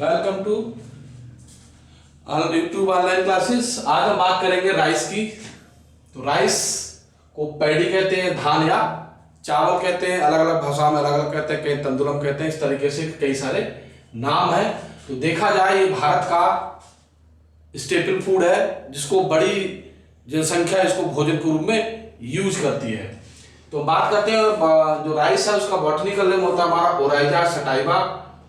Welcome to YouTube online classes. आज हम बात करेंगे राइस की। तो राइस को पैडी कहते हैं, धान या चावल कहते हैं, अलग अलग भाषा में अलग अलग कहते हैं, कई तंदुरम कहते हैं, इस तरीके से कई सारे नाम है। तो देखा जाए ये भारत का स्टेपल फूड है, जिसको बड़ी जनसंख्या इसको भोजन के रूप में यूज करती है। तो बात करते हैं जो राइस है उसका बॉटनिकल नेम होता है हमारा ओराइजा सटाइवा,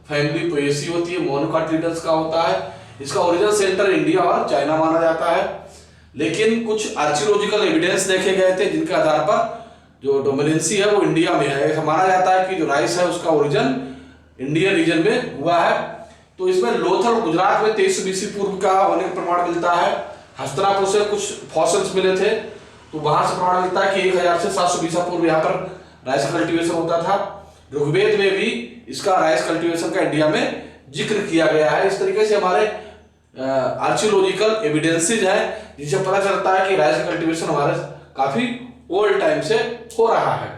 फैमिली पोएसी होती है, मोनोकॉटिलीडन्स का होता है। इसका ओरिजिनल सेंटर इंडिया और चाइना माना जाता है, लेकिन कुछ आर्कियोलॉजिकल एविडेंस देखे गए थे जिनके आधार पर जो डोमिनेंसी है वो इंडिया में है। ऐसा माना जाता है कि जो राइस है उसका ओरिजिन इंडियन रीजन में हुआ है। तो इसमें लोथल गुजरात में 2300 BC पूर्व का होने का प्रमाण मिलता है। हस्तिनापुर से कुछ फॉसिल्स मिले थे, तो वहां से प्रमाण मिलता है कि 1000 से 700 BC पूर्व यहाँ पर राइस कल्टीवेशन होता था। ऋग्वेद में भी इसका राइस कल्टीवेशन का इंडिया में जिक्र किया गया है। इस तरीके से हमारे आर्कियोलॉजिकल एविडेंसेज है जिससे पता चलता है कि राइस कल्टीवेशन हमारे काफी ओल्ड टाइम से हो रहा है।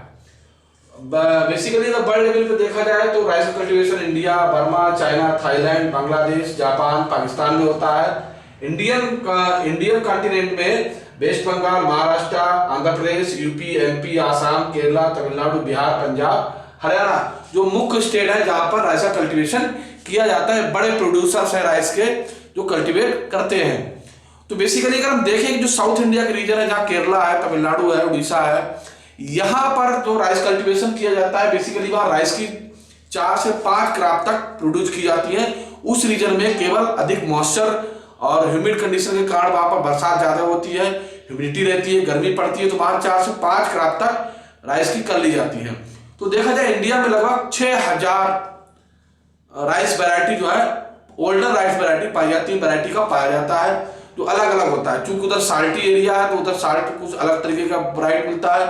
बेसिकली अगर बड़े लेवल पे देखा जाए तो rice cultivation India, Burma, China, Thailand, Bangladesh, Japan, Pakistan में होता है। इंडियन कॉन्टिनेंट में waste Bengal, Maharashtra, Andhra Pradesh, UP, MP, Assam, Kerala, Tamil Nadu, Bihar, Punjab, Haryana जो मुख्य स्टेट है जहां पर राइस का कल्टीवेशन किया जाता है। बड़े प्रोड्यूसर्स है राइस के जो कल्टीवेट करते हैं। तो बेसिकली अगर हम देखें जो साउथ इंडिया के रीजन है जहाँ केरला है, तमिलनाडु है, उड़ीसा है, यहाँ पर जो राइस कल्टीवेशन किया जाता है बेसिकली वहां राइस की 4 से 5 क्रॉप तक प्रोड्यूस की जाती है। उस रीजन में केवल अधिक मॉइस्चर और ह्यूमिड कंडीशन के कारण वहां पर बरसात ज्यादा होती है, ह्यूमिडिटी रहती है, गर्मी पड़ती है, तो वहां 4 से 5 क्रॉप तक राइस की कर ली जाती है। तो देखा जाए इंडिया में लगभग 6000 राइस वैरायटी जो है ओल्डर राइस वैरायटी पाई जाती है, वैरायटी का पाया जाता है जो अलग अलग होता है। चूंकि उधर साल्टी एरिया है तो उधर साल्ट कुछ अलग तरीके का वैरायटी मिलता है,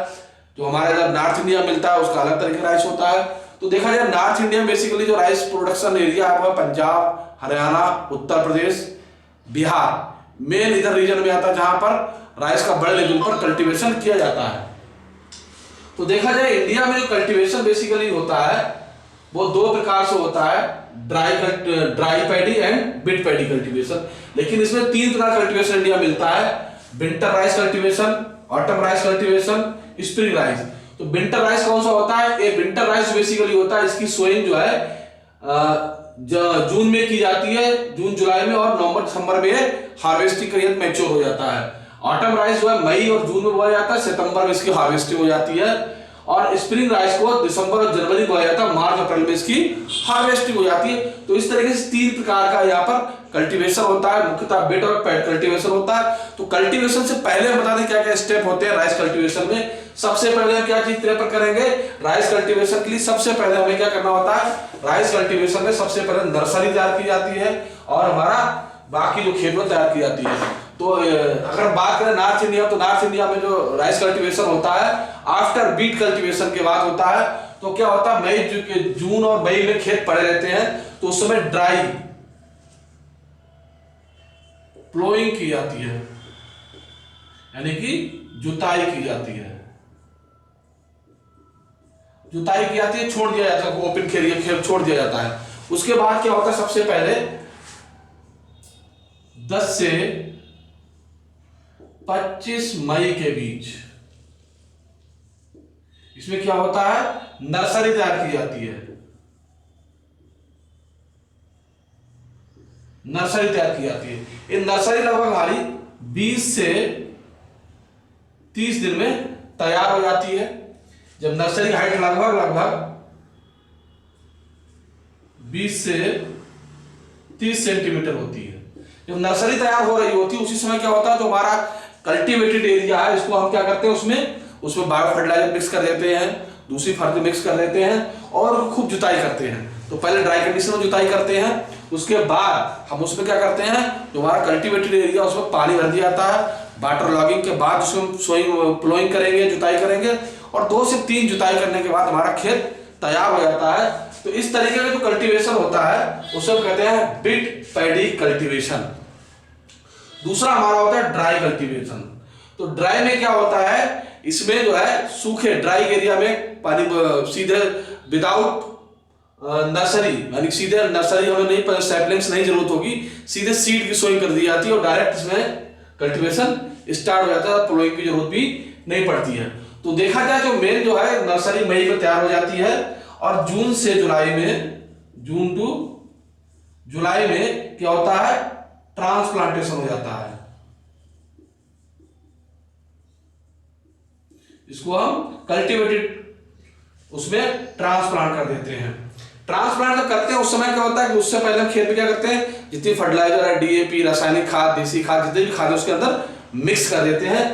जो हमारे इधर नॉर्थ इंडिया मिलता है उसका अलग तरीके का राइस होता है। तो देखा जाए नॉर्थ इंडिया में बेसिकली जो राइस प्रोडक्शन एरिया है वो पंजाब, हरियाणा, उत्तर प्रदेश, बिहार मेन इधर रीजन में आता है जहां पर राइस का बड़े लेवल पर कल्टीवेशन किया जाता है। तो देखा जाए इंडिया में जो कल्टीवेशन बेसिकली होता है वो 2 प्रकार से होता है, dry paddy and wet paddy cultivation. लेकिन इसमें 3 प्रकार कल्टीवेशन इंडिया मिलता है, winter rice cultivation, autumn rice cultivation, spring rice. तो विंटर राइस कौन सा होता है? ये विंटर राइस बेसिकली होता है, इसकी सोइंग जो है जून में की जाती है, जून जुलाई में, और नवंबर दिसंबर में हार्वेस्टिंग करिए मैच्योर हो जाता है। ऑटम राइस जो है मई और जून में बोया जाता है, सितंबर में इसकी हार्वेस्टिंग हो जाती है। और स्प्रिंग राइस को दिसंबर और जनवरी बोया जाता है, मार्च अप्रैल में इसकी हार्वेस्टिंग हो जाती है। तो इस तरीके से 3 प्रकार का यहाँ पर कल्टीवेशन होता है, मुख्यतः वेट और पैड कल्टीवेशन होता है। तो कल्टीवेशन से पहले हम बता दें क्या क्या स्टेप होते हैं राइस कल्टीवेशन में। सबसे पहले हम क्या चीज प्रेफर करेंगे राइस कल्टीवेशन के लिए? सबसे पहले हमें क्या करना होता है, राइस कल्टीवेशन में सबसे पहले नर्सरी तैयार की जाती है और हमारा बाकी जो खेत में तैयार की जाती है। तो अगर बात करें नॉर्थ इंडिया, तो नॉर्थ इंडिया में जो राइस कल्टीवेशन होता है आफ्टर बीट कल्टीवेशन के बाद होता है। तो क्या होता है जून और मई में खेत पड़े रहते हैं, तो उस समय ड्राई प्लोइंग की जाती है, यानी कि जुताई की जाती है। जुताई की जाती है, छोड़ दिया जाता है, ओपन खेत छोड़ दिया जाता है। उसके बाद क्या होता है, सबसे पहले 10 से 25 मई के बीच इसमें क्या होता है, नर्सरी तैयार की जाती है। नर्सरी तैयार की जाती है। ये नर्सरी लगभग हमारी 20 से 30 दिन में तैयार हो जाती है। जब नर्सरी हाइट लगभग 20 से 30 सेंटीमीटर होती है, जब नर्सरी तैयार हो रही होती है उसी समय क्या होता है, जो हमारा कल्टीवेटेड एरिया है इसको हम क्या करते हैं, उसमें बायो फर्टिलाइजर मिक्स कर देते हैं, दूसरी फर्ज मिक्स कर देते हैं और खूब जुताई करते हैं। तो पहले ड्राई कंडीशन में जुताई करते हैं, उसके बाद हम उसमें क्या करते हैं, जो हमारा कल्टीवेटेड एरिया उसमें पानी भर दिया जाता है। वाटर लॉगिंग के बाद उसमें सोइंग प्लोइंग करेंगे, जुताई करेंगे, और 2 से 3 जुताई करने के बाद हमारा खेत तैयार हो जाता है। तो इस तरीके का जो कल्टीवेशन होता है उसे कहते हैं बिट पैडी कल्टीवेशन। दूसरा हमारा होता है ड्राई कल्टीवेशन। तो ड्राई में क्या होता है, इसमें जो है सूखे ड्राई एरिया में पानी सीधे विदाउट नर्सरी, यानी सीधे नर्सरी हमें नहीं, सैपलिंग्स नहीं जरूरत होगी, सीधे सीड की सोइंग कर दी जाती है और डायरेक्ट इसमें कल्टीवेशन स्टार्ट हो जाता है, प्लोइंग की जरूरत भी नहीं पड़ती है। तो देखा जाए तो मेन जो है नर्सरी मई में तैयार हो जाती है और जून से जुलाई में, जून टू जुलाई में क्या होता है, ट्रांसप्लांटेशन हो जाता है। इसको हम कल्टीवेटेड उसमें ट्रांसप्लांट कर देते हैं। ट्रांसप्लांट जब करते हैं उस समय क्या होता है कि उससे पहले हम खेत में क्या करते हैं, जितनी फर्टिलाइजर है, डीएपी, रासायनिक खाद, देसी खाद, जितनी भी खाद है उसके अंदर मिक्स कर देते हैं।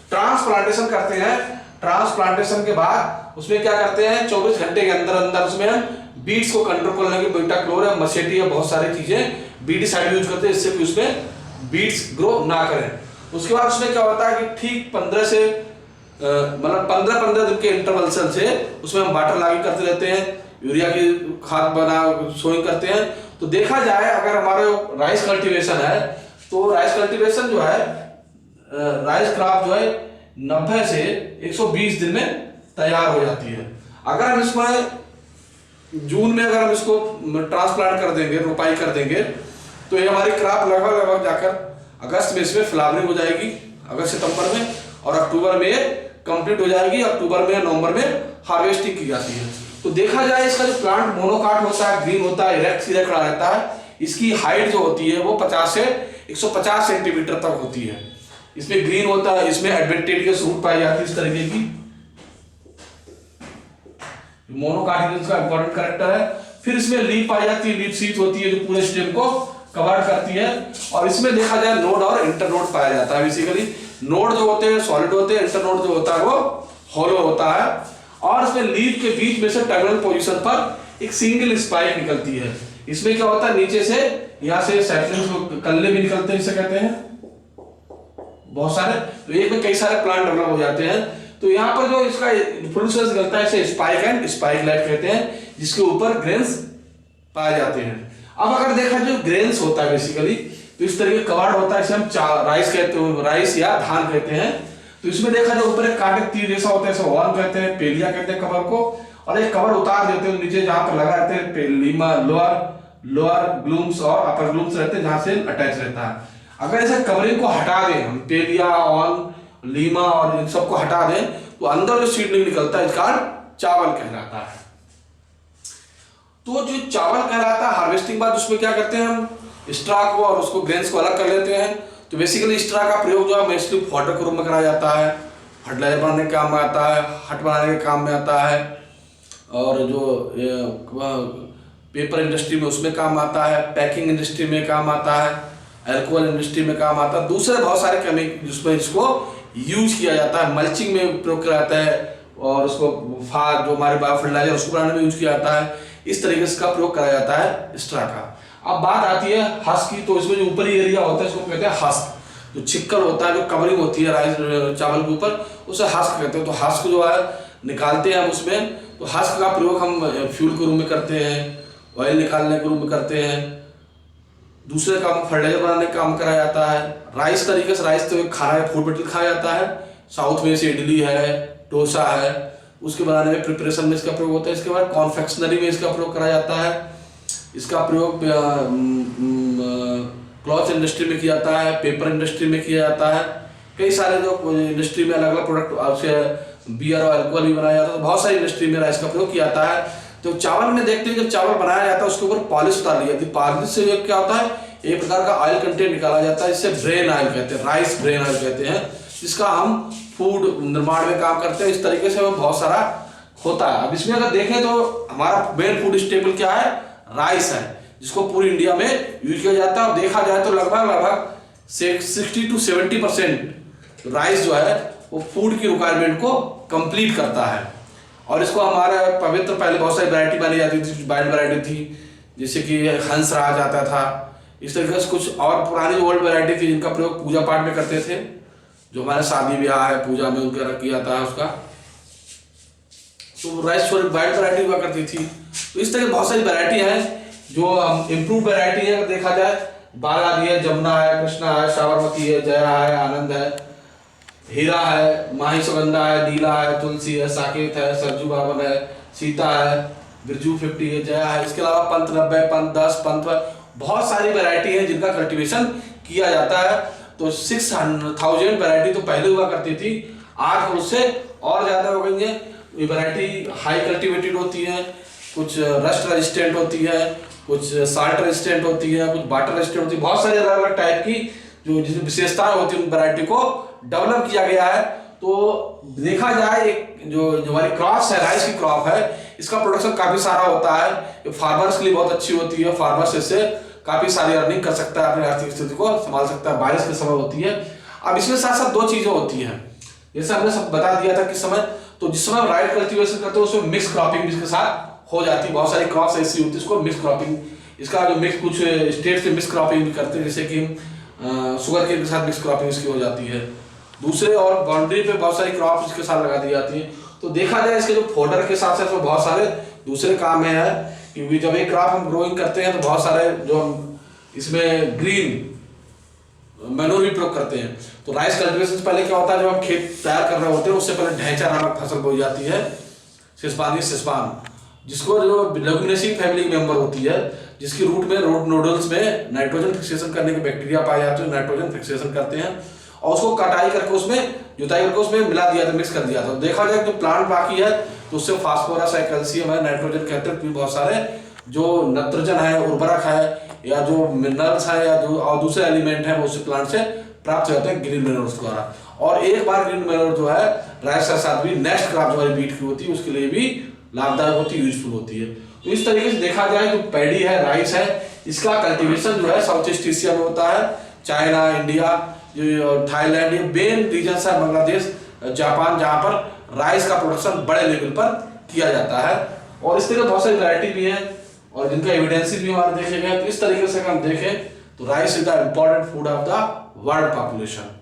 ट्रांसप्लांटेशन करते हैं। ट्रांसप्लांटेशन के बाद उसमें क्या करते हैं, 24 घंटे के अंदर अंदर उसमें हम बीड्स को कंट्रोल करने के बीटा क्लोर है, मसेटी है, बहुत सारी चीजें बीडिसाइड यूज करते हैं इससे कि उसमें बीड्स ग्रो ना करें। उसके बाद उसमें क्या होता है कि ठीक 15 से मतलब 15 दिन के इंटरवल से उसमें हम वाटर लॉगिंग करते रहते हैं, यूरिया की खाद बना सोइंग करते हैं। तो देखा जाए अगर हमारे राइस कल्टीवेशन है तो राइस कल्टीवेशन जो है, राइस क्रॉप जो है 90 से 120 दिन में तैयार हो जाती है। अगर हम इसमें जून में अगर हम इसको ट्रांसप्लांट कर देंगे, रोपाई कर देंगे, तो ये हमारी क्रॉप लगभग जाकर अगस्त में इसमें फ्लावरिंग हो जाएगी, अगस्त सितंबर में, और अक्टूबर में कंप्लीट हो जाएगी। अक्टूबर में नवंबर में हार्वेस्टिंग की जाती है। तो देखा जाए इसका जो प्लांट मोनोकाट होता है, ग्रीन होता है, इरेक्ट सीधे खड़ा रहता है, इसकी हाइट जो होती है वो 50 से 150 सेंटीमीटर तक होती है। इसमें ग्रीन होता है, इसमें एडवेंटेडियस रूट पाई जाती है इस तरीके की। मोनोकाट का इंपॉर्टेंट कैरेक्टर है। फिर इसमें लीफ पाई जाती है, लीफ सीट होती है जो पूरे स्टेम को कवर करती है। और इसमें देखा जाए नोड और इंटरनोड पाया जाता है। बेसिकली नोड जो होते हैं सॉलिड होते हैं, इंटरनोड जो होता है वो हॉलो होता है। और इसमें लीफ के बीच में से टर्मिनल पोजीशन पर एक सिंगल स्पाइक निकलती है। इसमें क्या होता है, नीचे से यहाँ से सैपलिंग्स कल्ले भी निकलते हैं, इसे कहते हैं बहुत सारे। तो एक में कई सारे प्लांट डेवलप हो जाते हैं। तो यहाँ पर जो इसका इन्फ्लोरेसेंस निकलता है इसे स्पाइक एंड स्पाइकलेट कहते हैं, जिसके ऊपर ग्रेन्स पाए जाते हैं। अब अगर देखा जो ग्रेन्स होता है बेसिकली तो इस तरीके कवर्ड होता है, इसे हम राइस कहते हैं, राइस या धान कहते हैं। तो इसमें देखा जाए ऊपर एक कांटे तीर जैसा होता है, इसे वॉर्म कहते हैं, पेलिया कहते हैं कवर को। और एक कवर उतार देते हैं नीचे जहां पर लगा रहते हैं लीमा, लोअर ग्लूम्स और अपर ग्लूम्स रहते हैं जहां से अटैच रहता है। अगर ऐसे कवरिंग को हटा दें हम, पेलिया, ऑन, लीमा और इन सबको हटा दें, तो अंदर जो सीडलिंग निकलता है इसका चावल कहलाता है। तो जो चावल कहलाता है, हार्वेस्टिंग बाद उसमें क्या करते हैं हम, स्ट्रा को और उसको ग्रेन्स को अलग कर लेते हैं। तो बेसिकली स्ट्रा का प्रयोग जो है मोस्टली फॉडर के रूप में कराया जाता है, फर्टिलाइजर बनाने के काम में आता है, हट बनाने के काम में आता है, और जो पेपर इंडस्ट्री में उसमें काम आता है, पैकिंग इंडस्ट्री में काम आता है, एल्कोहल इंडस्ट्री में काम आता है, दूसरे बहुत सारे केमिकल जिसमें इसको यूज किया जाता है, मल्चिंग में प्रयोग किया जाता है, और उसको फाग जो हमारे बायो फर्टिलाइजर उसको बनाने में यूज किया जाता है। इस तरीके से इसका प्रयोग कराया जाता है स्ट्रा का। अब बात आती है हस्क की। तो इसमें जो ऊपरी एरिया होता है इसको कहते हैं हस्क, जो छिक्कल होता है, जो कवरिंग होती है राइस चावल के ऊपर, उसे हस्क कहते हैं। तो हस्क जो है निकालते हैं हम उसमें। तो हस्क का प्रयोग हम फ्यूल के रूप में करते हैं, ऑयल निकालने के रूप में करते हैं, दूसरे काम फर्टिलाइजर बनाने का काम कराया जाता है। राइस तरीके से, राइस तो खाना है, फूड मटेरियल खाया जाता है। साउथ में से इडली है, डोसा है, उसके बनाने में प्रिपरेशन में इसका प्रयोग होता है। इसके बाद कॉन्फेक्शनरी में इसका प्रयोग करा जाता है। इसका प्रयोग क्लॉथ इंडस्ट्री में किया जाता है, पेपर इंडस्ट्री में किया जाता है। कई सारे जो इंडस्ट्री में अलग अलग प्रोडक्ट, बियर और अल्कोहल भी बनाया जाता है। तो बहुत सारी इंडस्ट्री में राइस का प्रयोग किया जाता है। तो चावल में देखते हैं जब चावल बनाया जाता है उसके ऊपर पॉलिश उतार ली जाती है। पॉलिश से क्या होता है, एक प्रकार का ऑयल कंटेंट निकाला जाता है, इसे ब्रेन ऑयल कहते हैं, राइस ब्रेन ऑयल कहते हैं, जिसका हम फूड निर्माण में काम करते हैं। इस तरीके से बहुत सारा होता है। अब इसमें अगर देखें तो हमारा मेन फूड स्टेपल क्या है, राइस है, जिसको पूरी इंडिया में यूज किया जाता है। और देखा जाए तो लगभग 60 to 70% राइस जो है वो फूड की रिक्वायरमेंट को कंप्लीट करता है। और इसको हमारे पवित्र पहले बहुत सारी वैरायटी बनी जाती थी, वाइल्ड वैरायटी थी, जैसे कि हंस राज आता था। इस तरीके से कुछ और पुरानी ओल्ड वैरायटी थी जिनका प्रयोग पूजा पाठ में करते थे, जो हमारे शादी ब्याह है, पूजा में उनका किया जाता है उसका। तो राइस वाइल्ड वैरायटी हुआ करती थी। तो इस तरह की बहुत सारी वैरायटी है जो इम्प्रूव वैरायटी है। देखा जाए बालाजी है, जमुना है, कृष्णा है, साबरमती है, जया है, आनंद है, हीरा है, माही सुगंधा है, नीला है, तुलसी है, साकेत है, सरजू बावन है, सीता है, बिरजू 50 है, जया है, इसके अलावा पंत 90, पंत 10, पंत, बहुत सारी वैरायटी है जिनका कल्टीवेशन किया जाता है। तो 6,000 वैरायटी तो पहले हुआ करती थी, आज उससे और ज़्यादा हो गई है। ये वैरायटी हाई कल्टिवेटेड होती है, कुछ रस्ट रेजिस्टेंट होती है, कुछ साल्ट रेजिस्टेंट होती है, कुछ वाटर रेजिस्टेंट होती है, बहुत सारे अलग अलग टाइप की जो जिसमें विशेषताएं होती है उन वैरायटी को डेवलप किया गया है। तो देखा जाए एक जो हमारी क्रॉप्स है, राइस की क्रॉप है, इसका प्रोडक्शन काफ़ी सारा होता है, ये फार्मर्स के लिए बहुत अच्छी होती है। फार्मर्स इससे काफ़ी सारी अर्निंग कर सकता है, अपनी आर्थिक स्थिति को संभाल सकता है। बारिश के समय होती है। अब इसमें साथ साथ दो चीज़ें होती हैं, जैसे हमने सब बता दिया था किस समय, तो जिस समय राइट कल्टीवेशन करते हैं उसमें मिक्स क्रॉपिंग भी इसके साथ हो जाती है। बहुत सारी क्रॉप्स ऐसी होती है इसको मिक्स क्रॉपिंग, इसका जो मिक्स कुछ स्टेट से मिक्स क्रॉपिंग भी करते हैं, जैसे कि शुगर केन के साथ मिक्स क्रॉपिंग इसकी हो जाती है। दूसरे और बाउंड्री पे बहुत सारी क्रॉप इसके साथ लगा दी जाती है। तो देखा जाए इसके जो फोडर के साथ साथ बहुत सारे दूसरे काम है, क्योंकि जब एक क्रॉप हम ग्रोइंग करते हैं तो बहुत सारे जो हम इसमें ग्रीन मैन्योर भी प्रयोग करते हैं। तो राइस कल्टीवेशन से पहले क्या होता है, जब हम खेत तैयार कर रहे होते हैं उससे पहले ढैंचा नामक फसल बोई जाती है, सिस्पान, जिसको जो लेगुमिनेसी फैमिली मेंबर होती है, जिसकी रूट में रूट नोडल्स में नाइट्रोजन फिक्सेशन करने के बैक्टीरिया पाए जाते हैं, नाइट्रोजन फिक्सेशन करते हैं और उसको कटाई करके उसमें जुताई करके उसमें मिला दिया था, मिक्स कर दिया था। देखा जाए जो प्लांट बाकी है तो उससे फास्फोरस है, कैल्शियम है, नाइट्रोजन कहते हैं, बहुत सारे जो नत्रजन है, उर्वरक है, या जो मिनरल्स है, या जो और दूसरे एलिमेंट है वो उस प्लांट से प्राप्त होते हैं ग्रीन मैन्योर द्वारा। और एक बार ग्रीन मैन्योर जो है राइस के साथ भी नेक्स्ट क्रॉप जो हमारी बीट की होती है उसके लिए भी लाभदायक होती है, यूजफुल होती है। तो इस तरीके से देखा जाए जो पैडी है, राइस है, इसका कल्टीवेशन जो है साउथ ईस्ट एशिया में होता है, चाइना, इंडिया, जो थाईलैंड, ये मेन रीजन है, बांग्लादेश, जापान, जहाँ पर राइस का प्रोडक्शन बड़े लेवल पर किया जाता है। और इस तरह बहुत सारी वैरायटी भी है और जिनका एविडेंसेस भी हमारे देखे गए। तो इस तरीके से हम देखें तो rice is the important food of the world population.